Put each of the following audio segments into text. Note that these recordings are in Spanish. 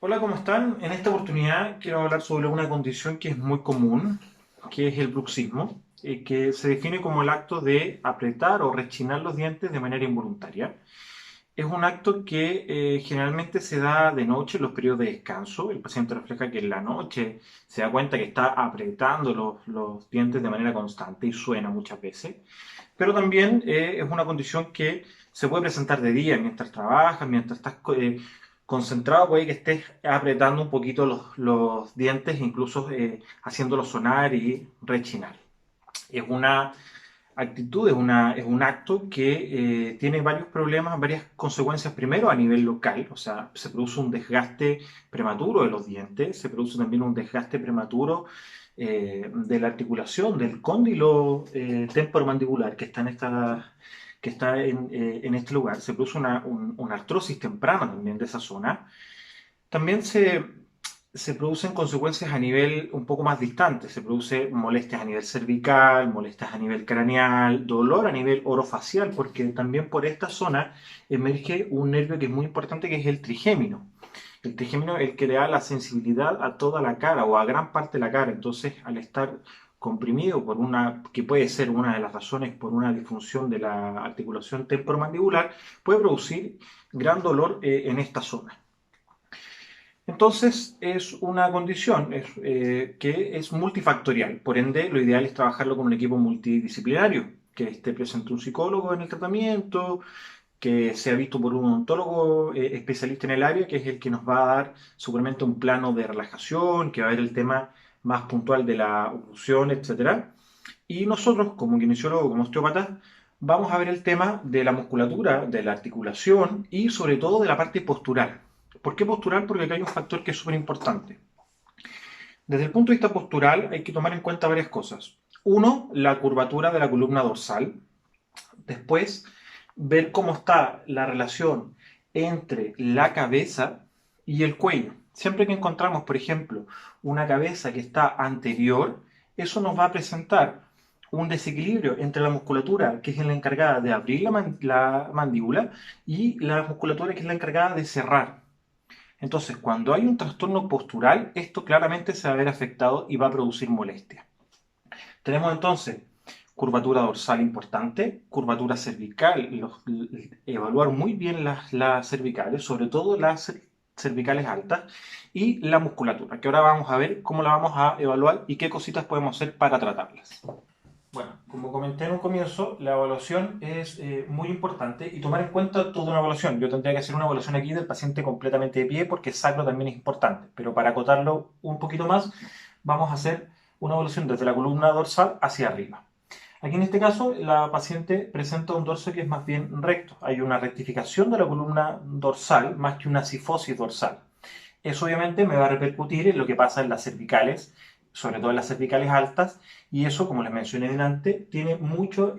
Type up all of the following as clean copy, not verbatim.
Hola, ¿cómo están? En esta oportunidad quiero hablar sobre una condición que es muy común, que es el bruxismo, que se define como el acto de apretar o rechinar los dientes de manera involuntaria. Es un acto que generalmente se da de noche en los periodos de descanso. El paciente refleja que en la noche se da cuenta que está apretando los dientes de manera constante y suena muchas veces. Pero también es una condición que se puede presentar de día mientras trabajas, mientras estás concentrado, puede que estés apretando un poquito los dientes, incluso haciéndolos sonar y rechinar. Es una actitud, es un acto que tiene varios problemas, varias consecuencias. Primero, a nivel local, o sea, se produce un desgaste prematuro de los dientes, se produce también un desgaste prematuro de la articulación, del cóndilo temporomandibular que está en este lugar. Se produce una artrosis temprana también de esa zona. También se producen consecuencias a nivel un poco más distante. Se produce molestias a nivel cervical, molestias a nivel craneal, dolor a nivel orofacial, porque también por esta zona emerge un nervio que es muy importante, que es el trigémino. El trigémino es el que le da la sensibilidad a toda la cara o a gran parte de la cara. Entonces, al estar comprimido por que puede ser una de las razones por una disfunción de la articulación temporomandibular, puede producir gran dolor en esta zona. Entonces es una condición que es multifactorial, por ende lo ideal es trabajarlo con un equipo multidisciplinario, que esté presente un psicólogo en el tratamiento, que sea visto por un odontólogo especialista en el área, que es el que nos va a dar seguramente un plano de relajación, que va a ver el tema más puntual de la oclusión, etcétera. Y nosotros, como kinesiólogos, como osteópatas, vamos a ver el tema de la musculatura, de la articulación y sobre todo de la parte postural. ¿Por qué postural? Porque acá hay un factor que es súper importante. Desde el punto de vista postural hay que tomar en cuenta varias cosas. Uno, la curvatura de la columna dorsal. Después, ver cómo está la relación entre la cabeza y el cuello. Siempre que encontramos, por ejemplo, una cabeza que está anterior, eso nos va a presentar un desequilibrio entre la musculatura que es la encargada de abrir la mandíbula y la musculatura que es la encargada de cerrar. Entonces, cuando hay un trastorno postural, esto claramente se va a ver afectado y va a producir molestia. Tenemos entonces curvatura dorsal importante, curvatura cervical, evaluar muy bien las cervicales, sobre todo las cervicales altas, y la musculatura, que ahora vamos a ver cómo la vamos a evaluar y qué cositas podemos hacer para tratarlas. Bueno, como comenté en un comienzo, la evaluación es muy importante y tomar en cuenta toda una evaluación. Yo tendría que hacer una evaluación aquí del paciente completamente de pie porque el sacro también es importante, pero para acotarlo un poquito más, vamos a hacer una evaluación desde la columna dorsal hacia arriba. Aquí en este caso, la paciente presenta un dorso que es más bien recto. Hay una rectificación de la columna dorsal más que una cifosis dorsal. Eso obviamente me va a repercutir en lo que pasa en las cervicales, sobre todo en las cervicales altas, y eso, como les mencioné delante, tiene mucho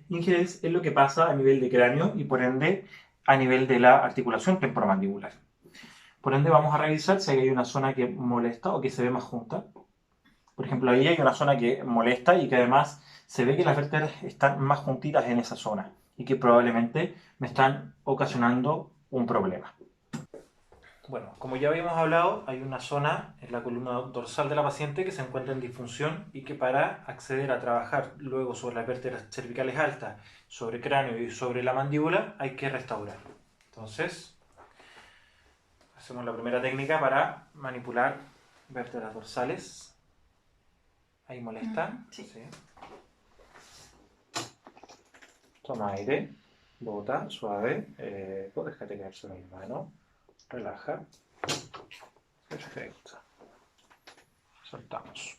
injerencia en lo que pasa a nivel de cráneo y por ende a nivel de la articulación temporomandibular. Por ende vamos a revisar si hay una zona que molesta o que se ve más junta. Por ejemplo, ahí hay una zona que molesta y que además se ve que las vértebras están más juntitas en esa zona y que probablemente me están ocasionando un problema. Bueno, como ya habíamos hablado, hay una zona en la columna dorsal de la paciente que se encuentra en disfunción y que para acceder a trabajar luego sobre las vértebras cervicales altas, sobre el cráneo y sobre la mandíbula, hay que restaurar. Entonces, hacemos la primera técnica para manipular vértebras dorsales. Ahí molesta. Sí. Sí. Toma aire, bota, suave. Déjate caer sobre mi mano. Relaja. Perfecto. Soltamos.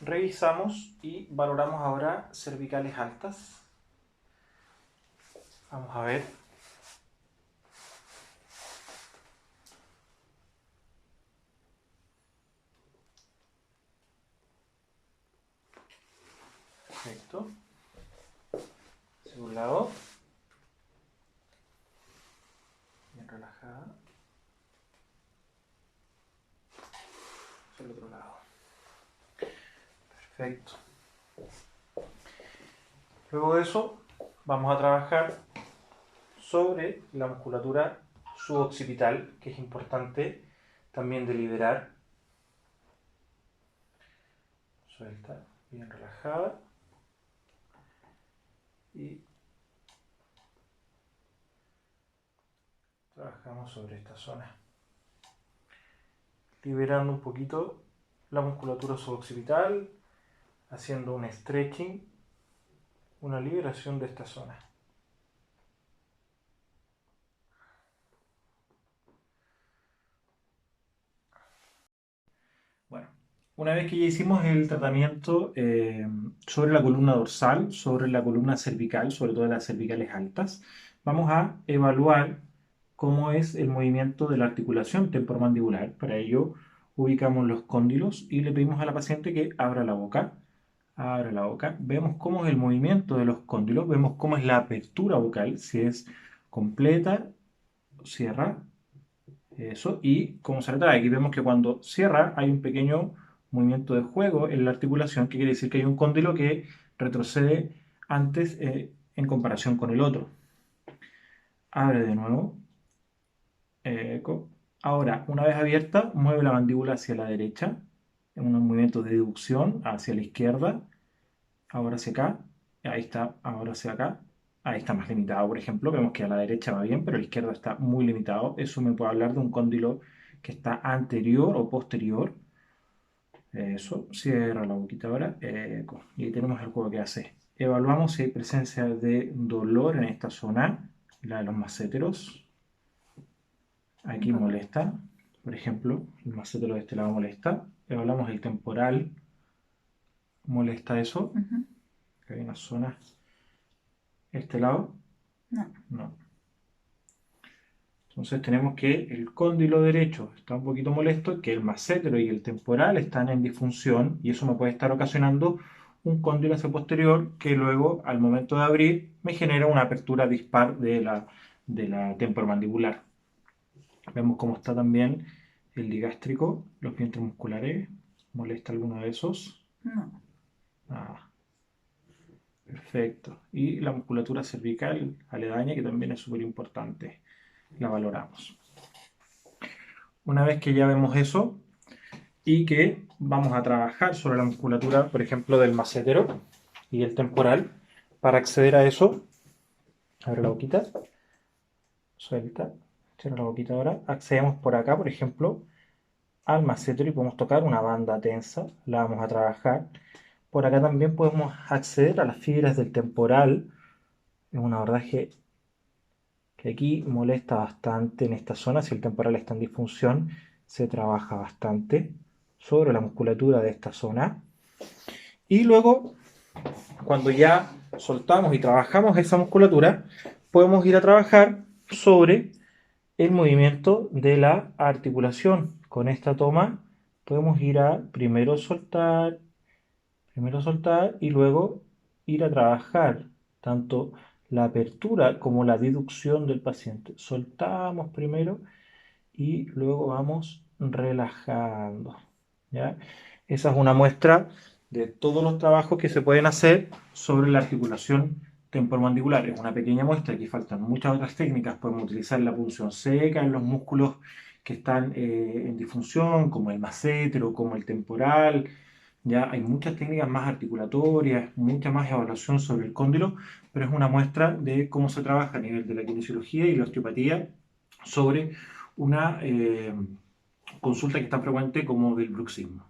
Revisamos y valoramos ahora cervicales altas. Vamos a ver. Perfecto. Hacia un lado. Bien relajada. Hacia el otro lado. Perfecto. Luego de eso, vamos a trabajar sobre la musculatura suboccipital, que es importante también de liberar. Suelta, bien relajada. Y trabajamos sobre esta zona, liberando un poquito la musculatura suboccipital, haciendo un stretching, una liberación de esta zona. Bueno, una vez que ya hicimos el tratamiento sobre la columna dorsal, sobre la columna cervical, sobre todo las cervicales altas, vamos a evaluar cómo es el movimiento de la articulación temporomandibular. Para ello, ubicamos los cóndilos y le pedimos a la paciente que abra la boca. Abre la boca. Vemos cómo es el movimiento de los cóndilos, vemos cómo es la apertura bucal, si es completa, cierra, eso, y cómo se retrae. Aquí vemos que cuando cierra hay un pequeño movimiento de juego en la articulación, que quiere decir que hay un cóndilo que retrocede antes en comparación con el otro. Abre de nuevo. Eco. Ahora, una vez abierta, mueve la mandíbula hacia la derecha, en un movimiento de deducción hacia la izquierda, ahora hacia acá, ahí está, ahora hacia acá, ahí está más limitado, por ejemplo, vemos que a la derecha va bien, pero a la izquierda está muy limitado, eso me puede hablar de un cóndilo que está anterior o posterior, eso, cierra la boquita ahora, eco. Y ahí tenemos el juego que hace. Evaluamos si hay presencia de dolor en esta zona, la de los masséteros. Aquí molesta, por ejemplo, el massétero de este lado molesta. Evaluamos el temporal, molesta eso. Aquí hay una zona. Este lado, no. Entonces tenemos que el cóndilo derecho está un poquito molesto, que el massétero y el temporal están en disfunción y eso me puede estar ocasionando un cóndilo hacia posterior que luego al momento de abrir me genera una apertura dispar de la temporomandibular. Vemos cómo está también el digástrico, los vientres musculares. ¿Molesta alguno de esos? No. Ah, perfecto. Y la musculatura cervical aledaña, que también es súper importante. La valoramos. Una vez que ya vemos eso y que vamos a trabajar sobre la musculatura, por ejemplo, del massétero y el temporal, para acceder a eso, abre la boquita, suelta, cierra la boquita ahora, accedemos por acá, por ejemplo, al massétero y podemos tocar una banda tensa, la vamos a trabajar. Por acá también podemos acceder a las fibras del temporal, es un abordaje que aquí molesta bastante en esta zona, si el temporal está en disfunción, se trabaja bastante sobre la musculatura de esta zona. Y luego, cuando ya soltamos y trabajamos esa musculatura, podemos ir a trabajar sobre el movimiento de la articulación. Con esta toma podemos ir a primero soltar y luego ir a trabajar tanto la apertura como la deducción del paciente. Soltamos primero y luego vamos relajando, ¿ya? Esa es una muestra de todos los trabajos que se pueden hacer sobre la articulación temporomandibular. Es una pequeña muestra, aquí faltan muchas otras técnicas. Podemos utilizar la punción seca en los músculos que están en disfunción, como el massétero, como el temporal. Ya hay muchas técnicas más articulatorias, mucha más evaluación sobre el cóndilo, pero es una muestra de cómo se trabaja a nivel de la kinesiología y la osteopatía sobre una consulta que está frecuente como del bruxismo.